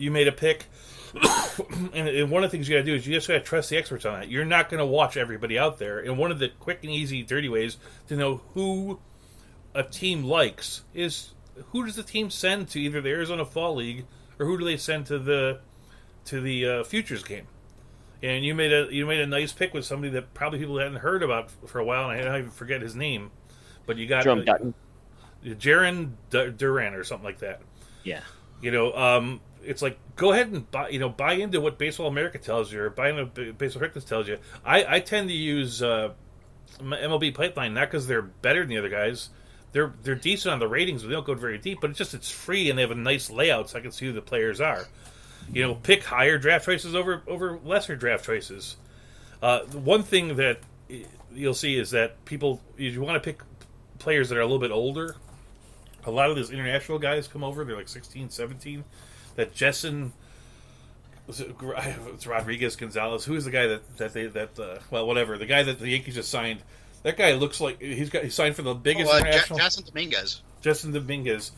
you made a pick, and one of the things you got to do is you just got to trust the experts on it. You're not going to watch everybody out there, and one of the quick and easy, dirty ways to know who a team likes is who does the team send to either the Arizona Fall League or who do they send to the futures game. And you made a nice pick with somebody that probably people hadn't heard about for a while, and I even forget his name, but you got Jerome Dutton. Jaron Duran or something like that. Yeah. It's like go ahead and buy into what Baseball America tells you or buy into Baseball Reference tells you. I tend to use MLB Pipeline not because they're better than the other guys. They're decent on the ratings, but they don't go very deep. But it's free and they have a nice layout, so I can see who the players are. Pick higher draft choices over lesser draft choices. One thing that you'll see is that you want to pick players that are a little bit older. A lot of those international guys come over. They're like 16, 17. That it's Rodriguez Gonzalez. Who is the guy the guy that the Yankees just signed? That guy looks like he signed for the biggest international. Justin Dominguez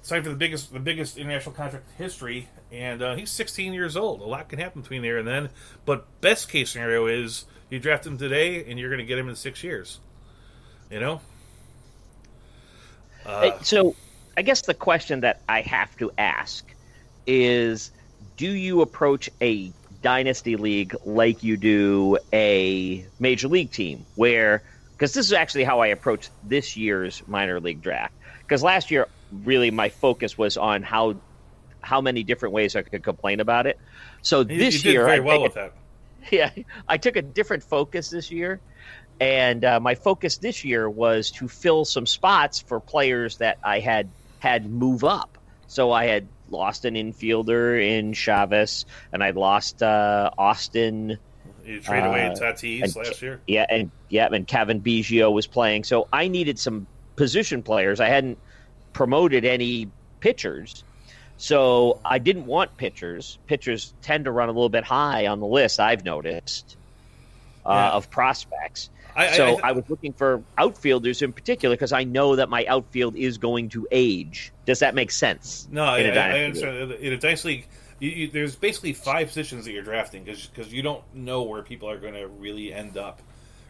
signed for the biggest international contract in history, and he's 16 years old. A lot can happen between there and then. But best case scenario is you draft him today, and you're going to get him in 6 years. So, I guess the question that I have to ask is, do you approach a dynasty league like you do a major league team? Because this is actually how I approached this year's minor league draft. Because last year, really, my focus was on how many different ways I could complain about it. So this year, very well with that. Yeah, I took a different focus this year. And my focus this year was to fill some spots for players that I had move up. So I had lost an infielder in Chavez, and I'd lost Austin. You traded away Tatis last year. Yeah, and Kevin Biggio was playing. So I needed some position players. I hadn't promoted any pitchers. So I didn't want pitchers. Pitchers tend to run a little bit high on the list, I've noticed, of prospects. I was looking for outfielders in particular because I know that my outfield is going to age. Does that make sense? No, I understand. In a dynasty league, there's basically 5 positions that you're drafting because you don't know where people are going to really end up,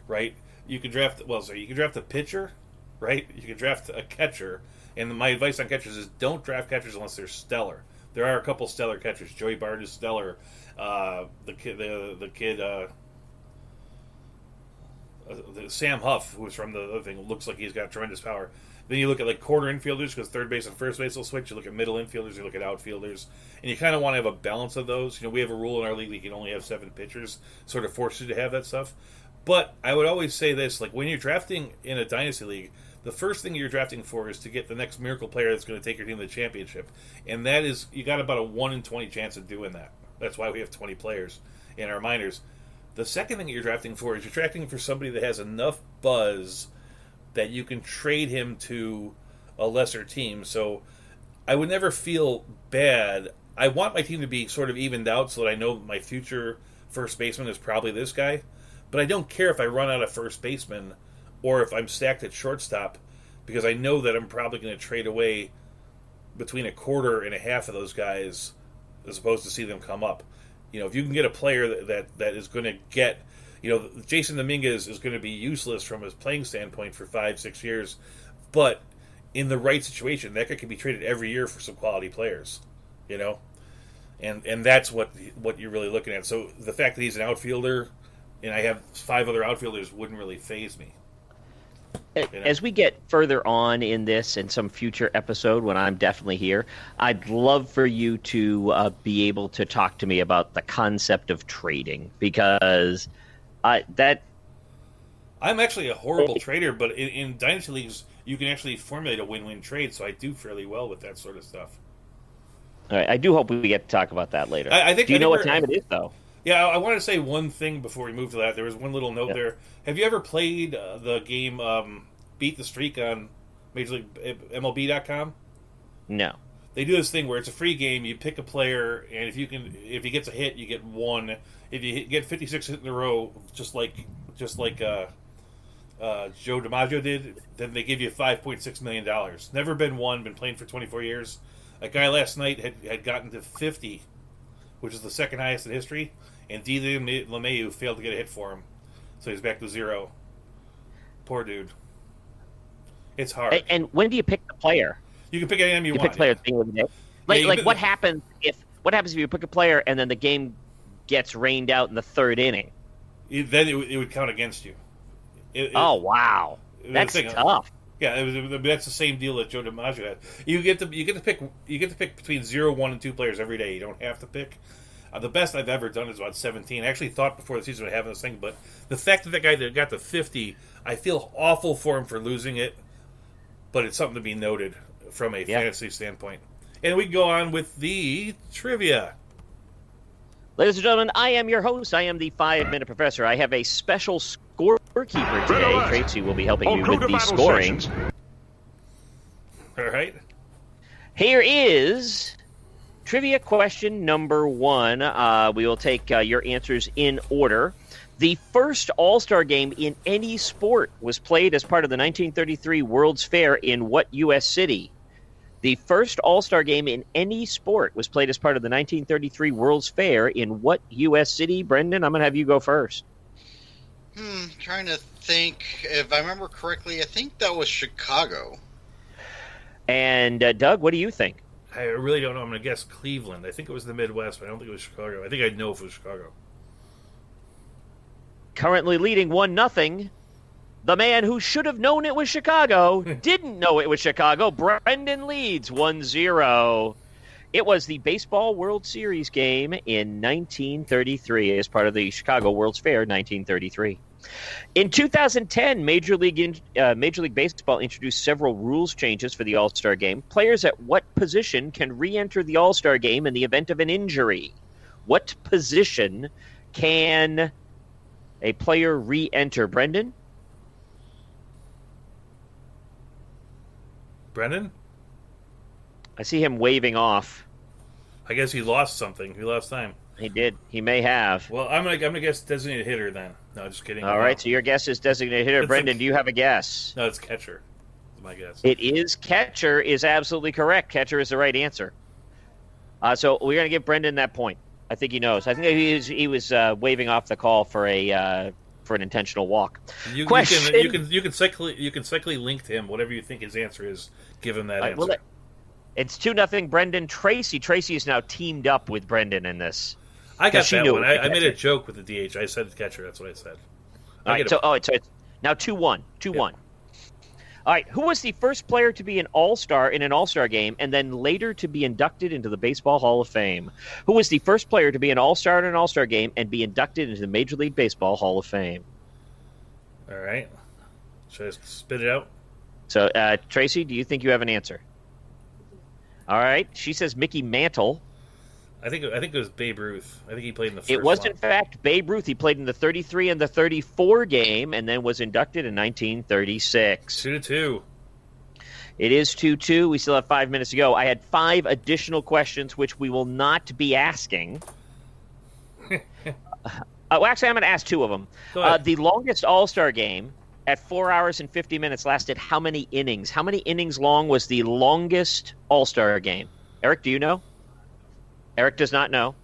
right? You can draft a pitcher, right? You can draft a catcher, and my advice on catchers is don't draft catchers unless they're stellar. There are a couple stellar catchers. Joey Bart is stellar. The kid. Sam Huff, who was from the other thing, looks like he's got tremendous power. Then you look at like quarter infielders because third base and first base will switch. You look at middle infielders, you look at outfielders, and you kind of want to have a balance of those. We have a rule in our league that you can only have 7 pitchers, sort of forces you to have that stuff. But I would always say this, like when you're drafting in a dynasty league, the first thing you're drafting for is to get the next miracle player that's going to take your team to the championship. And that is, you got about a 1 in 20 chance of doing that. That's why we have 20 players in our minors. The second thing you're drafting for is you're drafting for somebody that has enough buzz that you can trade him to a lesser team. So I would never feel bad. I want my team to be sort of evened out so that I know my future first baseman is probably this guy. But I don't care if I run out of first baseman or if I'm stacked at shortstop because I know that I'm probably going to trade away between a quarter and a half of those guys as opposed to see them come up. If you can get a player that is going to get, Jason Dominguez is going to be useless from his playing standpoint for 5-6 years, but in the right situation, that guy can be traded every year for some quality players, and that's what you're really looking at. So the fact that he's an outfielder, and I have 5 other outfielders, wouldn't really faze me. As we get further on in this and some future episode when I'm definitely here, I'd love for you to be able to talk to me about the concept of trading because I'm actually a horrible trader, but in dynasty leagues you can actually formulate a win-win trade, so I do fairly well with that sort of stuff. All right, I do hope we get to talk about that later. Do you know what time it is, though? Yeah, I wanted to say one thing before we move to that. There was one little note there. Have you ever played the game Beat the Streak on Major League MLB.com? No. They do this thing where it's a free game. You pick a player, and if he gets a hit, you get 1. If you get 56 hits in a row, just like Joe DiMaggio did, then they give you $5.6 million. Never been won. Been playing for 24 years. A guy last night had gotten to 50, which is the second highest in history, and D. LeMahieu failed to get a hit for him. So he's back to 0. Poor dude. It's hard. And when do you pick the player? You can pick any name you want. Pick player at the end of the day. Like what happens if you pick a player and then the game gets rained out in the third inning? Then it would count against you. Wow, that's tough. Yeah, that's the same deal that Joe DiMaggio had. You get to pick between 0, 1, and 2 players every day. You don't have to pick. The best I've ever done is about 17. I actually thought before the season of having this thing, but the fact that guy that got to 50, I feel awful for him for losing it. But it's something to be noted from a fantasy standpoint. And we go on with the trivia. Ladies and gentlemen, I am your host. I am the 5-Minute Professor. I have a special scorekeeper today. Tracy will be helping you with the scoring. All right. Here is trivia question number 1. We will take your answers in order. The first All-Star game in any sport was played as part of the 1933 World's Fair in what U.S. city? The first All-Star game in any sport was played as part of the 1933 World's Fair in what U.S. city? Brendan, I'm going to have you go first. Trying to think. If I remember correctly, I think that was Chicago. And Doug, what do you think? I really don't know. I'm going to guess Cleveland. I think it was the Midwest, but I don't think it was Chicago. I think I'd know if it was Chicago. Currently leading 1-0. The man who should have known it was Chicago didn't know it was Chicago. Brendan leads 1-0. It was the Baseball World Series game in 1933 as part of the Chicago World's Fair 1933. In 2010, Major League Baseball introduced several rules changes for the All-Star game. Players at what position can re-enter the All-Star game in the event of an injury? What position can a player re-enter? Brendan? Brendan? I see him waving off. I guess he lost something. He lost time. He did. He may have. Well, I'm gonna guess designated hitter then. No, just kidding. All right, so your guess is designated hitter. Brendan, do you have a guess? No, it's catcher. That's my guess. It is catcher is absolutely correct. Catcher is the right answer. So we're going to give Brendan that point. I think he knows. I think he was waving off the call for an intentional walk. You can cyclically link to him whatever you think his answer is. Give him that answer. Well, it's 2-0. Brendan. Tracy is now teamed up with Brendan in this. I got that one. I made a joke with the DH. I said catcher. That's what I said. All right. So it's now 2-1. 2-1. Yeah. All right. Who was the first player to be an All-Star in an All-Star game and then later to be inducted into the Baseball Hall of Fame? Who was the first player to be an All-Star in an All-Star game and be inducted into the Major League Baseball Hall of Fame? All right. Should I spit it out? So, Tracy, do you think you have an answer? All right. She says Mickey Mantle. I think it was Babe Ruth. I think he played in the first It was, one. in fact, Babe Ruth. He played in the 33 and the 34 game and then was inducted in 1936. 2-2. It is 2-2. We still have 5 minutes to go. I had 5 additional questions, which we will not be asking. Actually, I'm going to ask 2 of them. The longest All-Star game at 4 hours and 50 minutes lasted how many innings? How many innings long was the longest All-Star game? Eric, do you know? Eric does not know.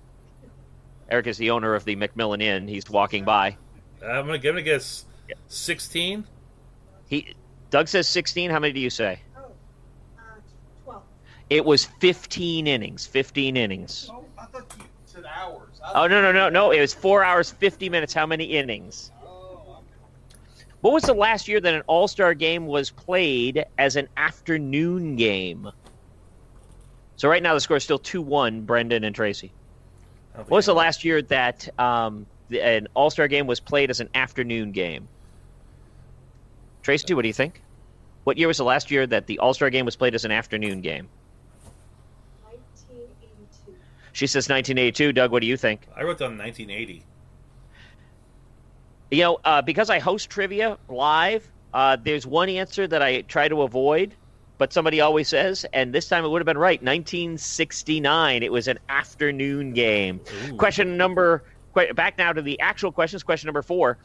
Eric is the owner of the Macmillan Inn. He's walking by. I'm gonna guess 16. Doug says 16. How many do you say? 12. It was 15 innings. 15 innings. Oh, I thought you said hours. No. It was 4 hours, 50 minutes. How many innings? Oh, okay. What was the last year that an All-Star game was played as an afternoon game? So right now the score is still 2-1, Brendan and Tracy. What was the last year that an All-Star game was played as an afternoon game? Tracy, what do you think? What year was the last year that the All-Star game was played as an afternoon game? 1982. She says 1982. Doug, what do you think? I wrote down 1980. You know, because I host trivia live, there's one answer that I try to avoid, but somebody always says, and this time it would have been right, 1969. It was an afternoon game. Ooh. Back now to the actual questions. Question number 4.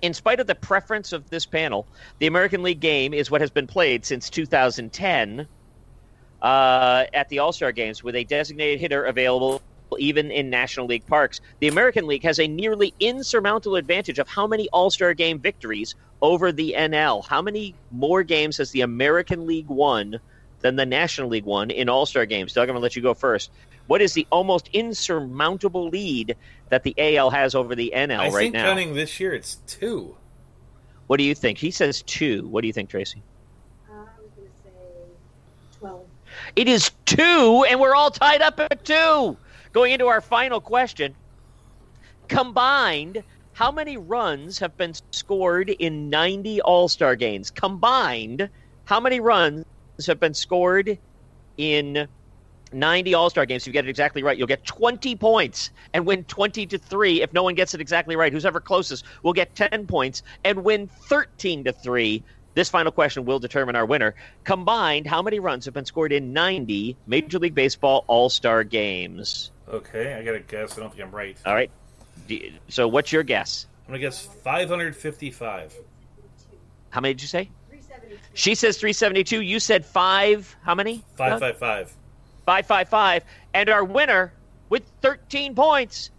In spite of the preference of this panel, the American League game is what has been played since 2010. at the All-Star games with a designated hitter available even in National League parks. The American League has a nearly insurmountable advantage of how many All-Star game victories over the NL. How many more games has the American League won than the National League won in All-Star games? Doug, I'm going to let you go first. What is the almost insurmountable lead that the AL has over the NL right now? I think counting this year, it's 2. What do you think? He says 2. What do you think, Tracy? I was going to say 12. It is 2, and we're all tied up at 2. Going into our final question, combined, how many runs have been scored in 90 All-Star games? Combined, how many runs have been scored in 90 All-Star games? If you get it exactly right, you'll get 20 points and win 20-3. If no one gets it exactly right, who's ever closest will get 10 points and win 13-3. This final question will determine our winner. Combined, how many runs have been scored in 90 Major League Baseball All-Star games? Okay, I got to guess. I don't think I'm right. All right. So what's your guess? I'm going to guess 555. How many did you say? 372. She says 372. You said 5. How many? 555. 555. And our winner with 13 points,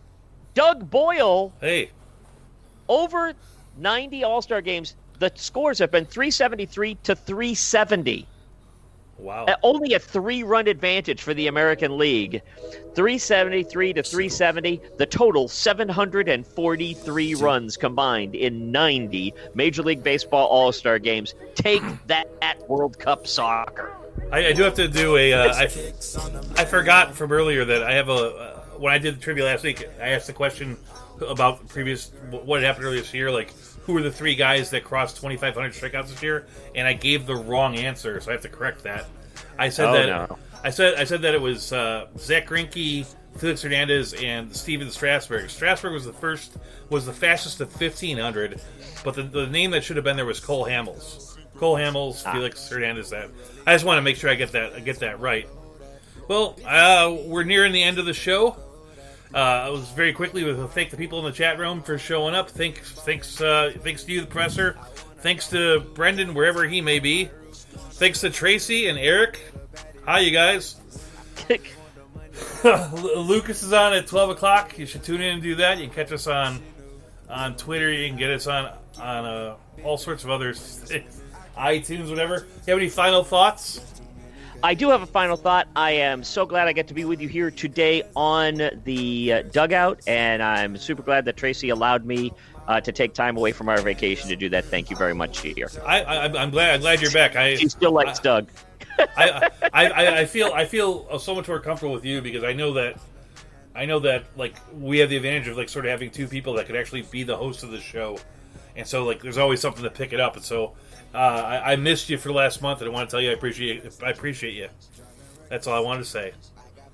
Doug Boyle. Hey. Over 90 All-Star games, the scores have been 373 to 370. Wow. Only a 3-run advantage for the American League. 373 to 370. The total, 743 runs combined in 90 Major League Baseball All-Star games. Take that at World Cup soccer. I do have to do I forgot from earlier that I have when I did the trivia last week, I asked the question about what had happened earlier this year, like who were the 3 guys that crossed 2,500 strikeouts this year, and I gave the wrong answer, so I have to correct that. I said I said that it was Zach Greinke, Felix Hernandez, and Steven Strasburg. Strasburg was the fastest to 1,500, but the name that should have been there was Cole Hamels. Felix Hernandez. That I just want to make sure I get that right. Well, we're nearing the end of the show. I was very quickly to thank the people in the chat room for showing up. Thanks to you, the presser. Thanks to Brendan, wherever he may be. Thanks to Tracy and Eric. Hi, you guys. Lucas is on at 12 o'clock. You should tune in and do that. You can catch us on Twitter. You can get us on all sorts of other things. iTunes, whatever. You have any final thoughts? I do have a final thought. I am so glad I get to be with you here today on the Dugout, and I'm super glad that Tracy allowed me to take time away from our vacation to do that. Thank you very much, here. I'm glad you're back. She still likes Doug. I feel so much more comfortable with you because I know that like we have the advantage of like sort of having 2 people that could actually be the host of the show, and so like there's always something to pick it up, and so. I missed you for the last month, and I want to tell you I appreciate you. That's all I wanted to say.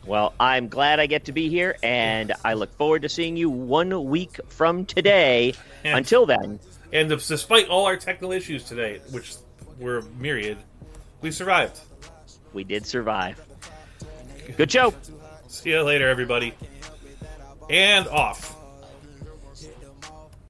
Well, I'm glad I get to be here, and I look forward to seeing you 1 week from today. Until then. And despite all our technical issues today, which were myriad, we survived. We did survive. Good show. See you later, everybody. And off.